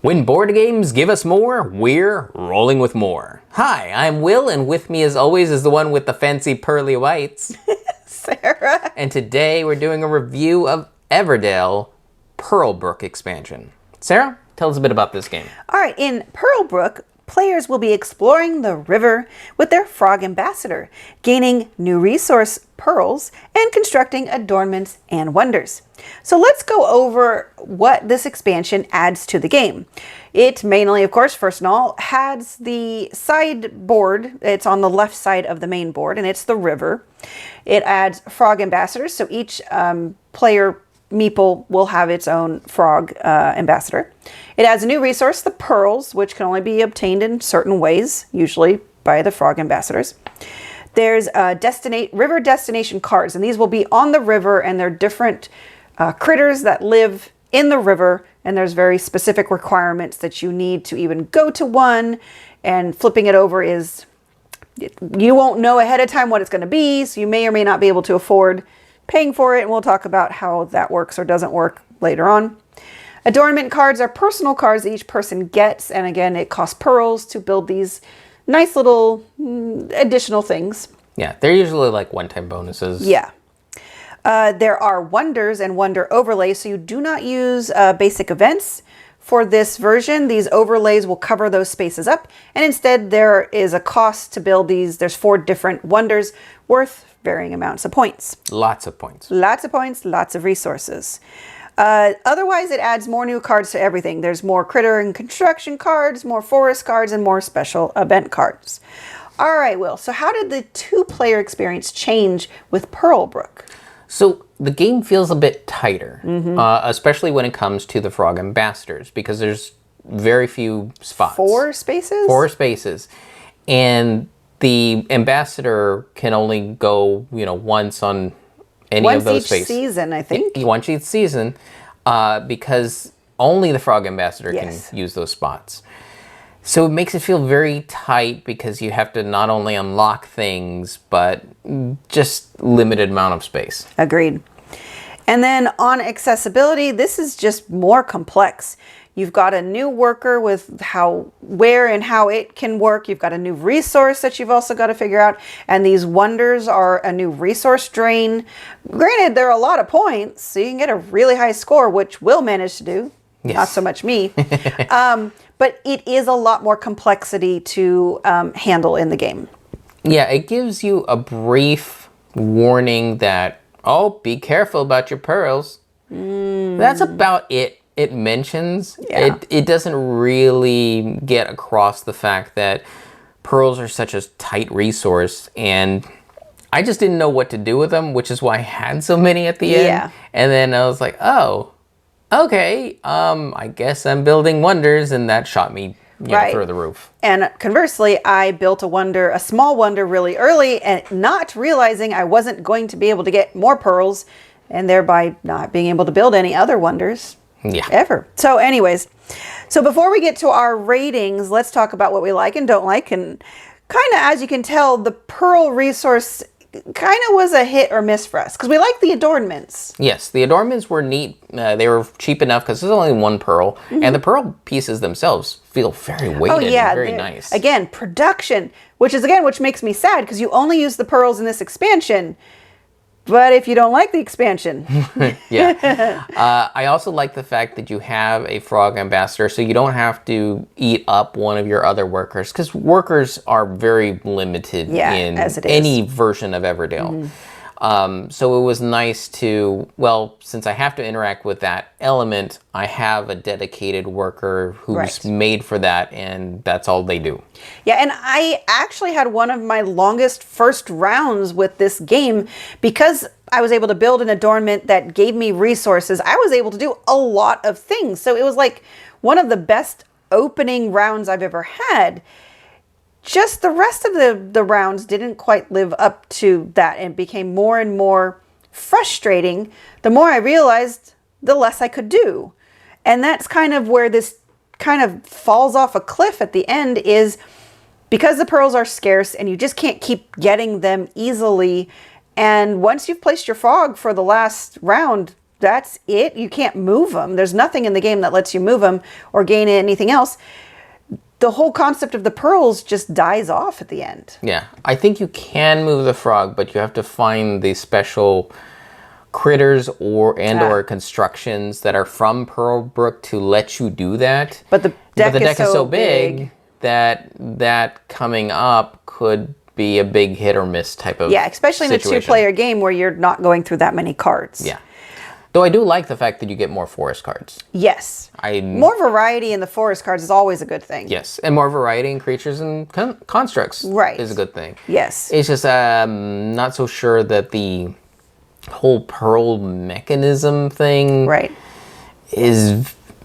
When board games give us more, we're rolling with more. Hi, I'm Will, and with me as always is the one with the fancy pearly whites. Sarah. And today we're doing a review of Everdell Pearlbrook Expansion. Sarah, tell us a bit about this game. All right, in Pearlbrook, players will be exploring the river with their frog ambassador, gaining new resource pearls, and constructing adornments and wonders. So let's go over what this expansion adds to the game. It mainly, of course, first of all, has the sideboard. It's on the left side of the main board, and it's the river. It adds frog ambassadors, so each player meeple will have its own frog ambassador. It adds a new resource, the pearls, which can only be obtained in certain ways, usually by the frog ambassadors. There's river destination cards, and these will be on the river, and they're different critters that live in the river, and there's very specific requirements that you need to even go to one, and flipping it over is, you won't know ahead of time what it's going to be, so you may or may not be able to afford paying for it, and we'll talk about how that works or doesn't work later on. Adornment cards are personal cards that each person gets, and again, it costs pearls to build these nice little additional things. Yeah, they're usually like one-time bonuses. Yeah. There are wonders and wonder overlays, so you do not use basic events for this version. These overlays will cover those spaces up, and instead there is a cost to build these. There's 4 different wonders worth varying amounts of points. Lots of points. Lots of points, lots of resources. Otherwise, it adds more new cards to everything. There's more critter and construction cards, more forest cards, and more special event cards. All right, Will, so how did the 2-player experience change with Pearlbrook? So the game feels a bit tighter, especially when it comes to the frog ambassadors, because there's very few spots. 4 spaces? 4 spaces. And the ambassador can only go, once on any of those spaces. Once each season, I think. Once each season, because only the frog ambassador can use those spots. So it makes it feel very tight because you have to not only unlock things, but just limited amount of space. Agreed. And then on accessibility, this is just more complex. You've got a new worker with where and how it can work. You've got a new resource that you've also got to figure out. And these wonders are a new resource drain. Granted, there are a lot of points, so you can get a really high score, which Will manage to do. Yes. Not so much me. But it is a lot more complexity to handle in the game. Yeah, it gives you a brief warning that, be careful about your pearls. That's about it. It mentions. It doesn't really get across the fact that pearls are such a tight resource, and I just didn't know what to do with them, which is why I had so many at the end. And then I was like, okay, I guess I'm building wonders, and that shot me through the roof. And conversely, I built a small wonder really early, and not realizing I wasn't going to be able to get more pearls, and thereby not being able to build any other wonders ever. So anyways, before we get to our ratings, let's talk about what we like and don't like. And kind of, as you can tell, the pearl resource kind of was a hit or miss for us because we like the adornments. Yes, the adornments were neat. They were cheap enough because there's only 1 pearl, and the pearl pieces themselves feel very weighted and very nice. Again, production, which makes me sad because you only use the pearls in this expansion. But if you don't like the expansion. I also like the fact that you have a frog ambassador, so you don't have to eat up one of your other workers, because workers are very limited in any version of Everdell. So it was nice to, since I have to interact with that element, I have a dedicated worker who's made for that, and that's all they do. Yeah, and I actually had one of my longest first rounds with this game because I was able to build an adornment that gave me resources. I was able to do a lot of things. So it was like one of the best opening rounds I've ever had. Just the rest of the rounds didn't quite live up to that, and became more and more frustrating. The more I realized, the less I could do. And that's kind of where this kind of falls off a cliff at the end, is because the pearls are scarce and you just can't keep getting them easily. And once you've placed your frog for the last round, that's it. You can't move them. There's nothing in the game that lets you move them or gain anything else. The whole concept of the pearls just dies off at the end. Yeah, I think you can move the frog, but you have to find the special critters or constructions that are from Pearlbrook to let you do that. But the deck is so big that coming up could be a big hit or miss type of especially in a two-player game where you're not going through that many cards. Yeah. Though I do like the fact that you get more forest cards. Yes. More variety in the forest cards is always a good thing. Yes, and more variety in creatures and constructs is a good thing. Yes. It's just not so sure that the whole pearl mechanism thing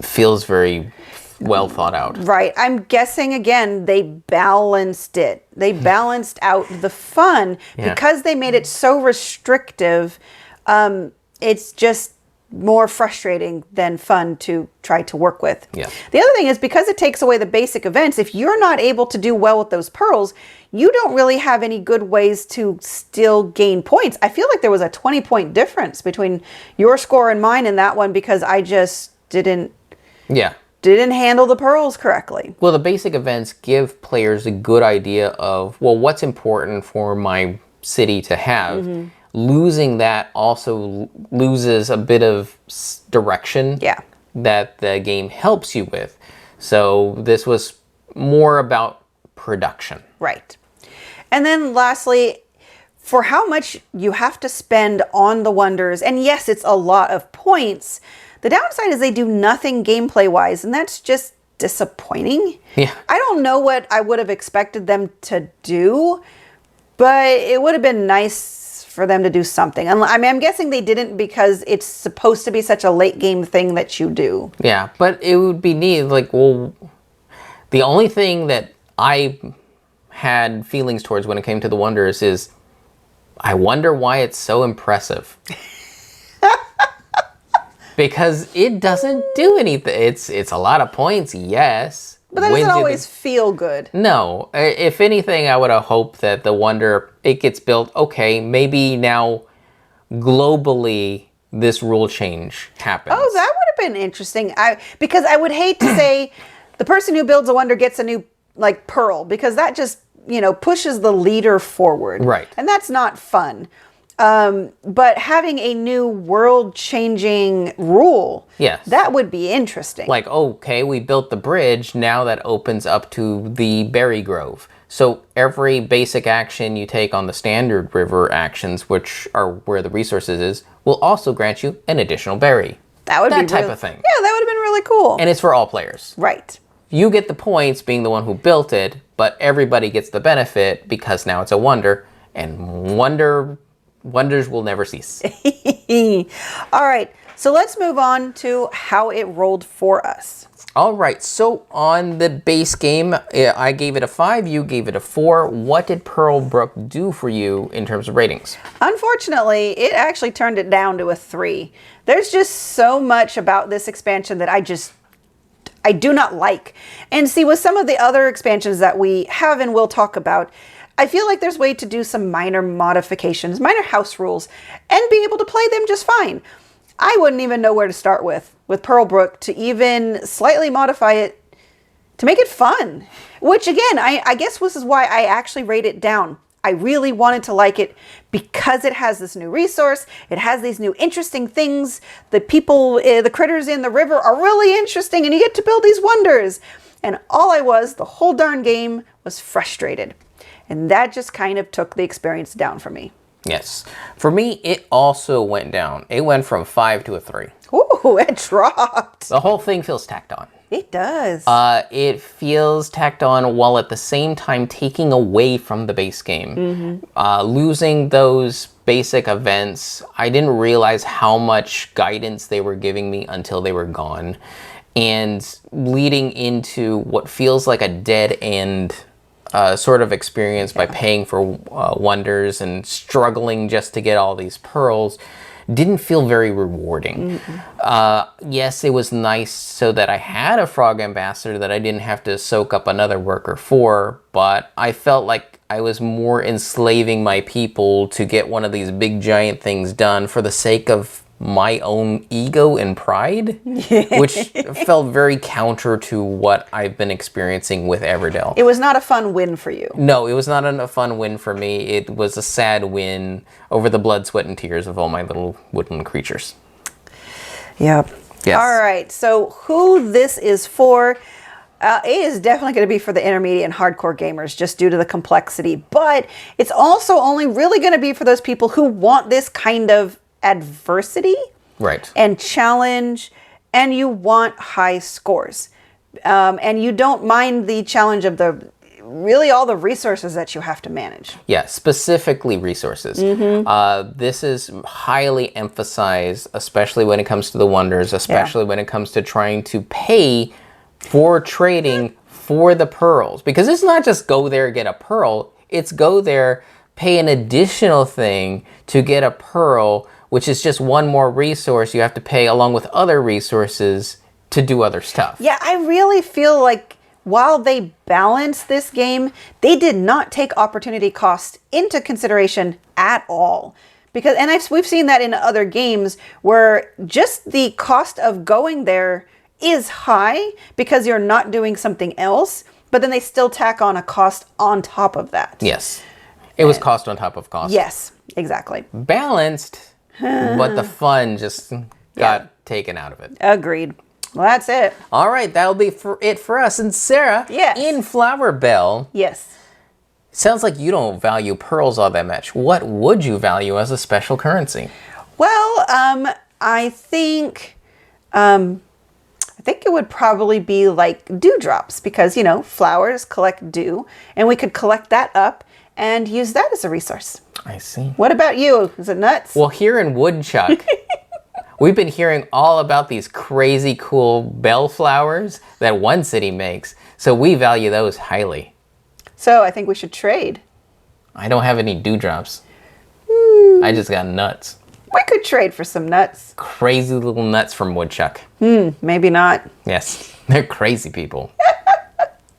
feels very well thought out. Right. I'm guessing, again, they balanced it. They balanced out the fun because they made it so restrictive. It's just more frustrating than fun to try to work with. Yeah. The other thing is, because it takes away the basic events, if you're not able to do well with those pearls, you don't really have any good ways to still gain points. I feel like there was a 20-point difference between your score and mine in that one because I just didn't handle the pearls correctly. Well, the basic events give players a good idea of, well, what's important for my city to have. Losing that also loses a bit of direction that the game helps you with. So this was more about production. Right. And then lastly, for how much you have to spend on the wonders, and yes, it's a lot of points, the downside is they do nothing gameplay-wise, and that's just disappointing. Yeah. I don't know what I would have expected them to do, but it would have been nice for them to do something. I mean, I'm guessing they didn't because it's supposed to be such a late game thing that you do. Yeah, but it would be neat. Like, well, the only thing that I had feelings towards when it came to the wonders is, I wonder why it's so impressive. Because it doesn't do anything. It's a lot of points, yes. But that doesn't always feel good. No. If anything, I would have hoped that the wonder, it gets built, okay, maybe now globally this rule change happens. Oh, that would have been interesting. Because I would hate to say the person who builds a wonder gets a new pearl, because that just, pushes the leader forward. Right. And that's not fun. But having a new world-changing rule, that would be interesting. Like, okay, we built the bridge, now that opens up to the berry grove. So every basic action you take on the standard river actions, which are where the resources is, will also grant you an additional berry. That would be that type of thing. Yeah, that would have been really cool. And it's for all players. Right. You get the points being the one who built it, but everybody gets the benefit because now it's a wonder, and wonders will never cease. All right, so let's move on to how it rolled for us. All right, so on the base game, I gave it a 5, you gave it a 4. What did Pearlbrook do for you in terms of ratings? Unfortunately, it actually turned it down to a 3. There's just so much about this expansion that I do not like. And see, with some of the other expansions that we have and will talk about, I feel like there's a way to do some minor modifications, minor house rules, and be able to play them just fine. I wouldn't even know where to start with Pearlbrook to even slightly modify it to make it fun. Which again, I guess this is why I actually rate it down. I really wanted to like it because it has this new resource. It has these new interesting things. The people, the critters in the river are really interesting, and you get to build these wonders. And all the whole darn game was frustrated. And that just kind of took the experience down for me. Yes. For me, it also went down. It went from 5 to a 3. Ooh, it dropped. The whole thing feels tacked on. It does. It feels tacked on while at the same time taking away from the base game. Losing those basic events, I didn't realize how much guidance they were giving me until they were gone. And leading into what feels like a dead end sort of experience by paying for wonders and struggling just to get all these pearls didn't feel very rewarding. Yes, it was nice so that I had a frog ambassador that I didn't have to soak up another worker for, but I felt like I was more enslaving my people to get one of these big giant things done for the sake of my own ego and pride, which felt very counter to what I've been experiencing with Everdell. It was not a fun win for you. No, it was not a fun win for me. It was a sad win over the blood, sweat, and tears of all my little woodland creatures. Yep. Yes. All right, so who this is for, it is definitely going to be for the intermediate and hardcore gamers just due to the complexity, but it's also only really going to be for those people who want this kind of adversity Right. and challenge, and you want high scores. And you don't mind the challenge of really all the resources that you have to manage. Yeah, specifically resources. This is highly emphasized, especially when it comes to the wonders, especially when it comes to trying to pay for trading for the pearls. Because it's not just go there, get a pearl. It's go there, pay an additional thing to get a pearl, which is just one more resource you have to pay along with other resources to do other stuff. Yeah, I really feel like while they balance this game, they did not take opportunity cost into consideration at all. Because, and we've seen that in other games where just the cost of going there is high because you're not doing something else, but then they still tack on a cost on top of that. Yes. It was cost on top of cost. Yes, exactly. Balanced, but the fun just got taken out of it. Agreed. Well, that's it. All right, that'll be it for us. And Sarah, Yes. in Flower Bell, Yes. sounds like you don't value pearls all that much. What would you value as a special currency? Well, I think it would probably be like dewdrops because, you know, flowers collect dew, and we could collect that up and use that as a resource. I see. What about you? Is it nuts? Well, here in Woodchuck, we've been hearing all about these crazy cool bell flowers that one city makes, so we value those highly. So I think we should trade. I don't have any dewdrops. I just got nuts. We could trade for some nuts. Crazy little nuts from Woodchuck. Maybe not. Yes, they're crazy people.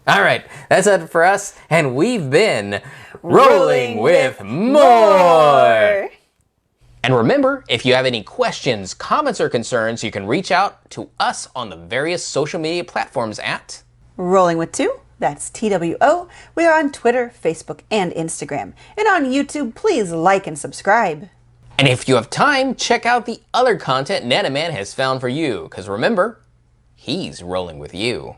All right, that's it for us, and we've been Rolling with More. And remember, if you have any questions, comments, or concerns, you can reach out to us on the various social media platforms at Rolling with Two. That's TWO. We are on Twitter, Facebook, and Instagram. And on YouTube, please like and subscribe. And if you have time, check out the other content Nanaman has found for you, because remember, he's rolling with you.